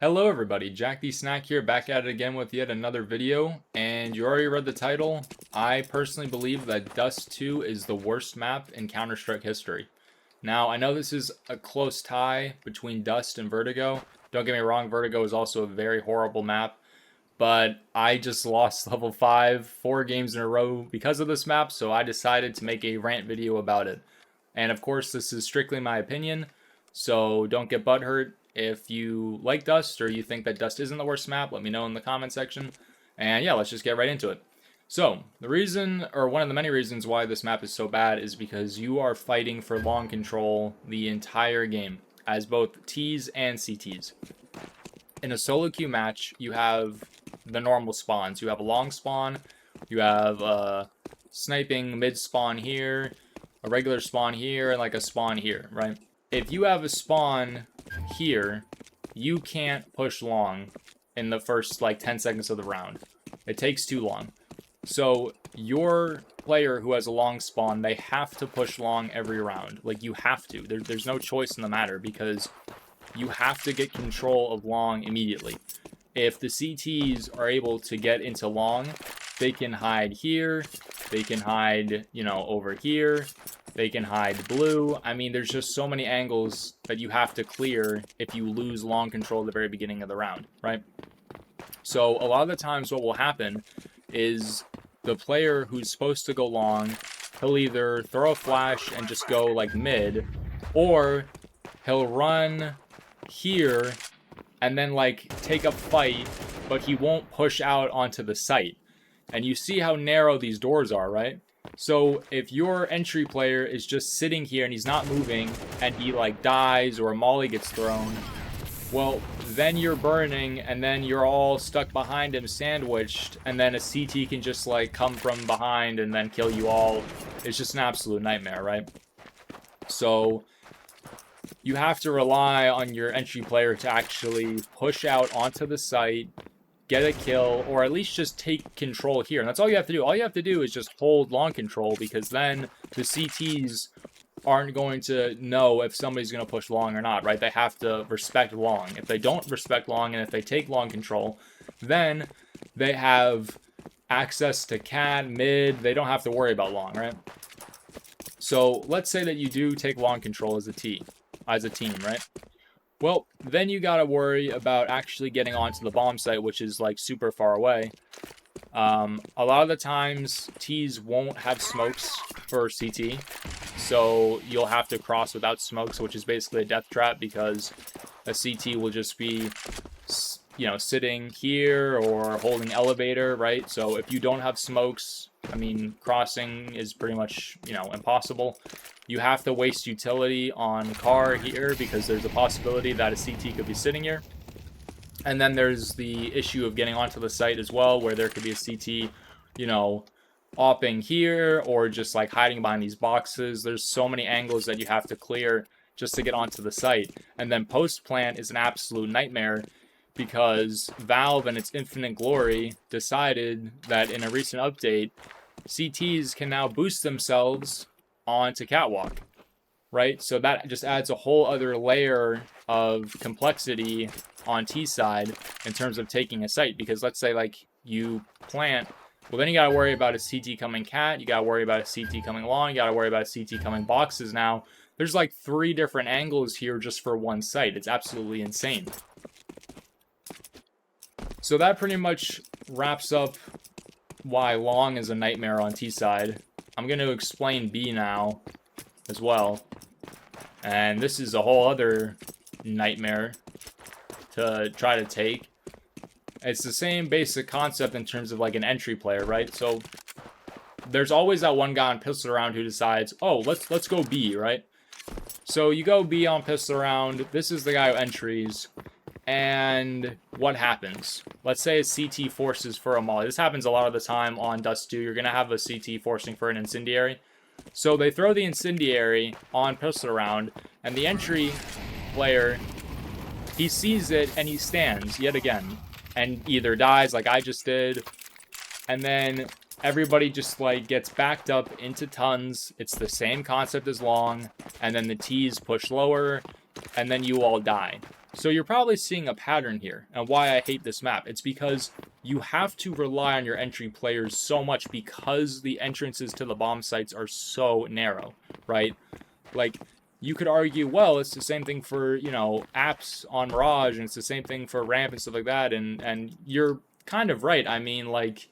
Hello everybody, Jack the Snack here, back at it again with yet another video, and you already read the title. I personally believe that Dust 2 is the worst map in Counter-Strike history. Now, I know this is a close tie between Dust and Vertigo. Don't get me wrong, Vertigo is also a very horrible map, but I just lost level 5 4 games in a row because of this map, so I decided to make a rant video about it. And of course, this is strictly my opinion, so don't get butthurt. If you like Dust or you think that Dust isn't the worst map, let me know in the comment section. And yeah, let's just get right into it. So, the reason, or one of the many reasons why this map is so bad is because you are fighting for long control the entire game, as both Ts and CTs. In a solo queue match, you have the normal spawns. You have a long spawn, you have a sniping mid spawn here, a regular spawn here, and like a spawn here, right? If you have a spawn here, you can't push long in the first like 10 seconds of the round. It takes too long. So your player who has a long spawn, they have to push long every round. Like, you have to. There's no choice in the matter because you have to get control of long immediately. If the CTs are able to get into long, they can hide here, they can hide, over here, they can hide blue. I mean, there's just so many angles that you have to clear if you lose long control at the very beginning of the round, right? So a lot of the times what will happen is the player who's supposed to go long, he'll either throw a flash and just go like mid, or he'll run here and then like take a fight, but he won't push out onto the site. And you see how narrow these doors are, right? So if your entry player is just sitting here and he's not moving and he like dies or a molly gets thrown, well, then you're burning and then you're all stuck behind him sandwiched, and then a CT can just like come from behind and then kill you all. It's just an absolute nightmare, right? So you have to rely on your entry player to actually push out onto the site, get a kill, or at least just take control here. And that's all you have to do. All you have to do is just hold long control, because then the CTs aren't going to know if somebody's going to push long or not, right? They have to respect long. If they don't respect long and if they take long control, then they have access to cat, mid. They don't have to worry about long, right? So let's say that you do take long control as a team, right? Well, then you gotta worry about actually getting onto the bomb site, which is like super far away. A lot of the times, Ts won't have smokes for CT, so you'll have to cross without smokes, which is basically a death trap, because a CT will just be, sitting here or holding elevator, right? So if you don't have smokes, I mean, crossing is pretty much, impossible. You have to waste utility on car here because there's a possibility that a CT could be sitting here. And then there's the issue of getting onto the site as well, where there could be a CT, opping here or just like hiding behind these boxes. There's so many angles that you have to clear just to get onto the site. And then post plant is an absolute nightmare, because Valve in its infinite glory decided that in a recent update, CTs can now boost themselves onto catwalk, right? So that just adds a whole other layer of complexity on T side in terms of taking a site, because let's say like you plant, well, then you gotta worry about a CT coming cat, you gotta worry about a CT coming long, you gotta worry about a CT coming boxes. Now there's like 3 different angles here just for one site. It's absolutely insane. So that pretty much wraps up why long is a nightmare on T side. I'm going to explain B now as well. And this is a whole other nightmare to try to take. It's the same basic concept in terms of like an entry player, right? So there's always that one guy on pistol round who decides, oh, let's go B, right? So you go B on pistol round. This is the guy who entries. And what happens? Let's say a CT forces for a molly. This happens a lot of the time on Dust 2. You're going to have a CT forcing for an incendiary. So they throw the incendiary on pistol round, and the entry player, he sees it and he stands yet again and either dies like I just did, and then everybody just like gets backed up into tons. It's the same concept as long, and then the T's push lower, and then you all die. So you're probably seeing a pattern here, and why I hate this map. It's because you have to rely on your entry players so much because the entrances to the bomb sites are so narrow, right? Like, you could argue, well, it's the same thing for, you know, apps on Mirage, and it's the same thing for Ramp and stuff like that, and you're kind of right. I mean, like,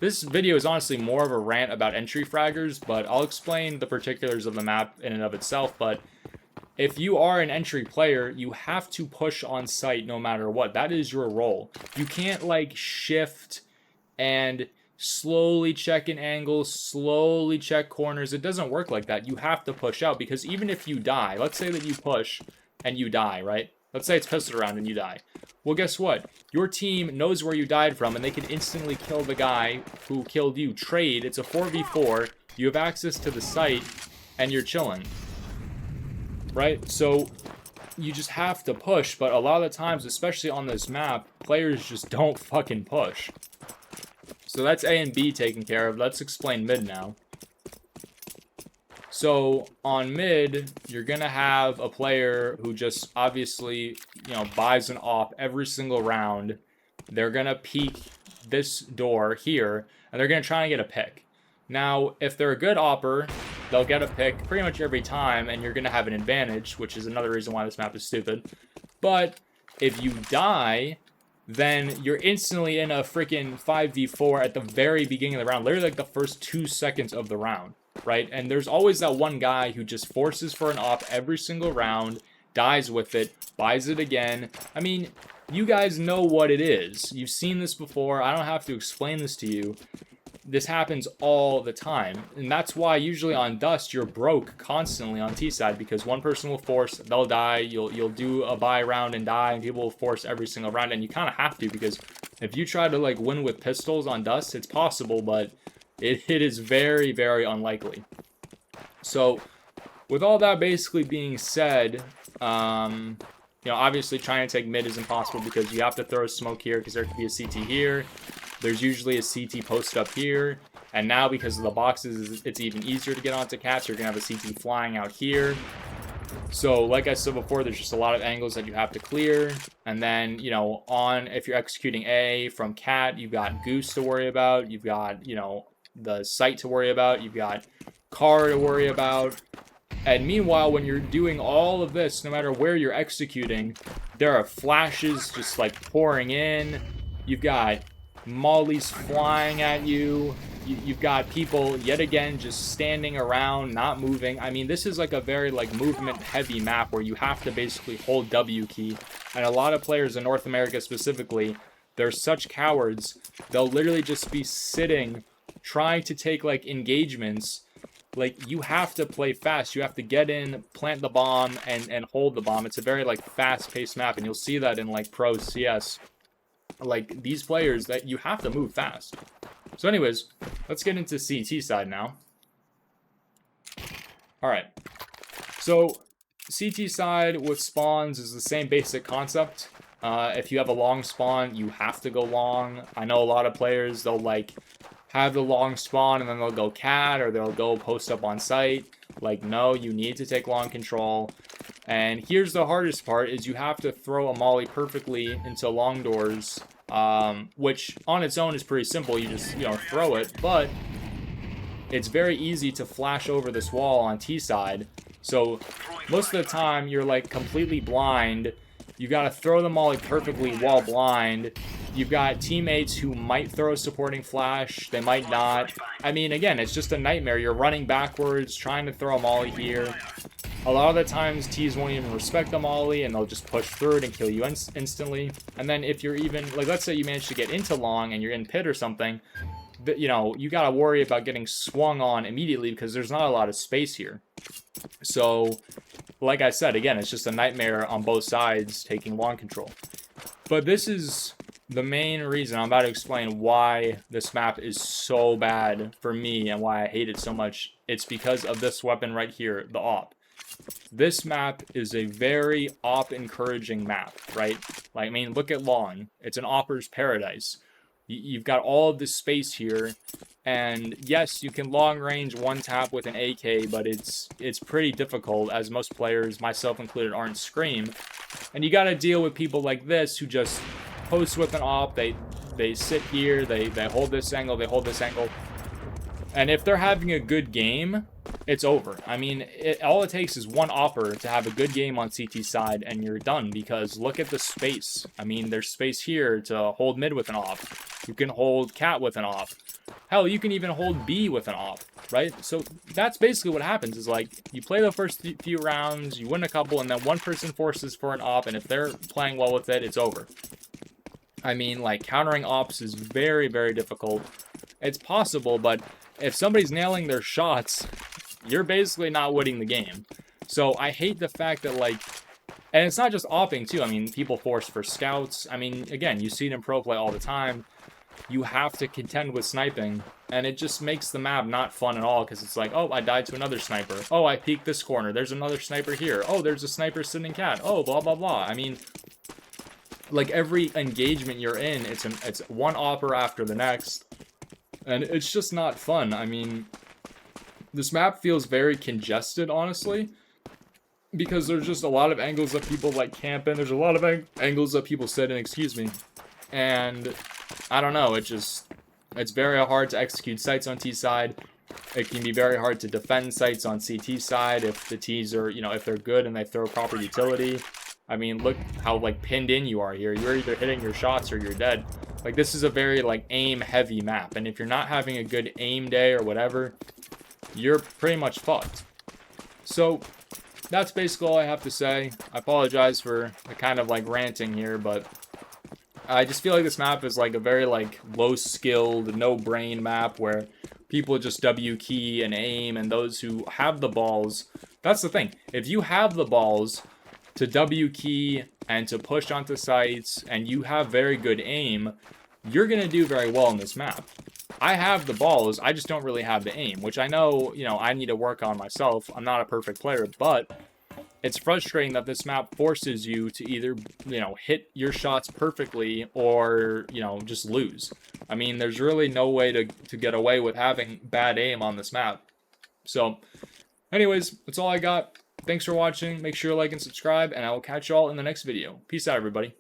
this video is honestly more of a rant about entry fraggers, but I'll explain the particulars of the map in and of itself. But if you are an entry player, you have to push on site no matter what. That is your role. You can't, like, shift and slowly check an angle, slowly check corners. It doesn't work like that. You have to push out, because even if you die, let's say that you push and you die, right? Let's say it's pistol round and you die. Well, guess what? Your team knows where you died from, and they can instantly kill the guy who killed you. Trade. It's a 4v4. You have access to the site, and you're chilling. Right? So you just have to push, but a lot of the times, especially on this map, players just don't fucking push. So that's A and B taken care of. Let's explain mid now. So on mid, you're gonna have a player who just obviously, you know, buys an op every single round. They're gonna peek this door here, and they're gonna try and get a pick. Now, if they're a good opper, they'll get a pick pretty much every time, and you're gonna have an advantage, which is another reason why this map is stupid. But if you die, then you're instantly in a freaking 5v4 at the very beginning of the round, literally like the first 2 seconds of the round, right? And there's always that one guy who just forces for an op every single round, dies with it, buys it again. I mean, you guys know what it is. You've seen this before. I don't have to explain this to you. This happens all the time, and that's why usually on Dust you're broke constantly on T side, because one person will force, they'll die, you'll do a buy round and die, and people will force every single round, and you kind of have to, because if you try to like win with pistols on Dust, it's possible, but it is very, very unlikely. So with all that basically being said, you know, obviously trying to take mid is impossible, because you have to throw a smoke here, because there could be a CT here. There's usually a CT posted up here, and now because of the boxes, it's even easier to get onto cats. You're gonna have a CT flying out here. So like I said before, there's just a lot of angles that you have to clear. And then, you know, if you're executing A from cat, you've got Goose to worry about. You've got, you know, the site to worry about. You've got car to worry about. And meanwhile, when you're doing all of this, no matter where you're executing, there are flashes just like pouring in. You've got mollies flying at you. You've got people yet again just standing around, not moving. I mean, this is like a very like movement heavy map where you have to basically hold W key. And a lot of players in North America specifically, they're such cowards. They'll literally just be sitting trying to take like engagements. Like, you have to play fast. You have to get in, plant the bomb, and hold the bomb. It's a very like fast-paced map, and you'll see that in like pro CS. Like, these players, that you have to move fast. So anyways, let's get into CT side now. Alright. So, CT side with spawns is the same basic concept. If you have a long spawn, you have to go long. I know a lot of players, they'll like have the long spawn and then they'll go cat, or they'll go post up on site. Like, no, you need to take long control. And here's the hardest part, is you have to throw a molly perfectly into long doors, which on its own is pretty simple. You just, you know, throw it, but it's very easy to flash over this wall on T side. So most of the time you're like completely blind. You got to throw the molly perfectly while blind. You've got teammates who might throw a supporting flash, they might not. I mean, again, it's just a nightmare. You're running backwards, trying to throw a molly here. A lot of the times, T's won't even respect the molly, and they'll just push through it and kill you instantly. And then if you're even, like, let's say you manage to get into long and you're in pit or something, you know, you gotta worry about getting swung on immediately because there's not a lot of space here. So, like I said, again, it's just a nightmare on both sides taking long control. But this is the main reason I'm about to explain why this map is so bad for me and why I hate it so much. It's because of this weapon right here, the AWP. This map is a very AWP encouraging map, right? Like, I mean, look at long. It's an AWPer's paradise. You've got all of this space here, and yes, you can long range one tap with an AK, but it's pretty difficult, as most players, myself included, aren't Scream. And you got to deal with people like this who just post with an op. They sit here, they hold this angle, they hold this angle, and if they're having a good game, it's over. I mean, all it takes is one opper to have a good game on CT side, and you're done, because look at the space. I mean, there's space here to hold mid with an op. You can hold cat with an op. Hell, you can even hold B with an op, right? So that's basically what happens, is like, you play the first few rounds, you win a couple, and then one person forces for an op, and if they're playing well with it, it's over. I mean, like, countering ops is very, very difficult. It's possible, but if somebody's nailing their shots, you're basically not winning the game. So I hate the fact that, like, and it's not just opping too. I mean, people force for scouts. I mean, again, you see it in pro play all the time. You have to contend with sniping, and it just makes the map not fun at all, because it's like, oh, I died to another sniper. Oh, I peeked this corner. There's another sniper here. Oh, there's a sniper sitting cat. Oh, blah, blah, blah. I mean, like, every engagement you're in, it's one opper after the next. And it's just not fun. I mean, this map feels very congested, honestly, because there's just a lot of angles that people like camp in. There's a lot of angles that people sit in, excuse me. And I don't know, it's very hard to execute sites on T side. It can be very hard to defend sites on CT side if the Ts are, you know, if they're good and they throw proper utility. I mean, look how, like, pinned in you are here. You're either hitting your shots or you're dead. Like, this is a very, like, aim-heavy map. And if you're not having a good aim day or whatever, you're pretty much fucked. So, that's basically all I have to say. I apologize for the kind of, like, ranting here, but I just feel like this map is, like, a very, like, low-skilled, no-brain map where people just W key and aim, and those who have the balls... That's the thing. If you have the balls to W key and to push onto sites, and you have very good aim, you're going to do very well in this map. I have the balls, I just don't really have the aim, which I know, you know, I need to work on myself. I'm not a perfect player, but it's frustrating that this map forces you to either, you know, hit your shots perfectly or, you know, just lose. I mean, there's really no way to get away with having bad aim on this map. So, anyways, that's all I got. Thanks for watching. Make sure to like and subscribe, and I will catch y'all in the next video. Peace out, everybody.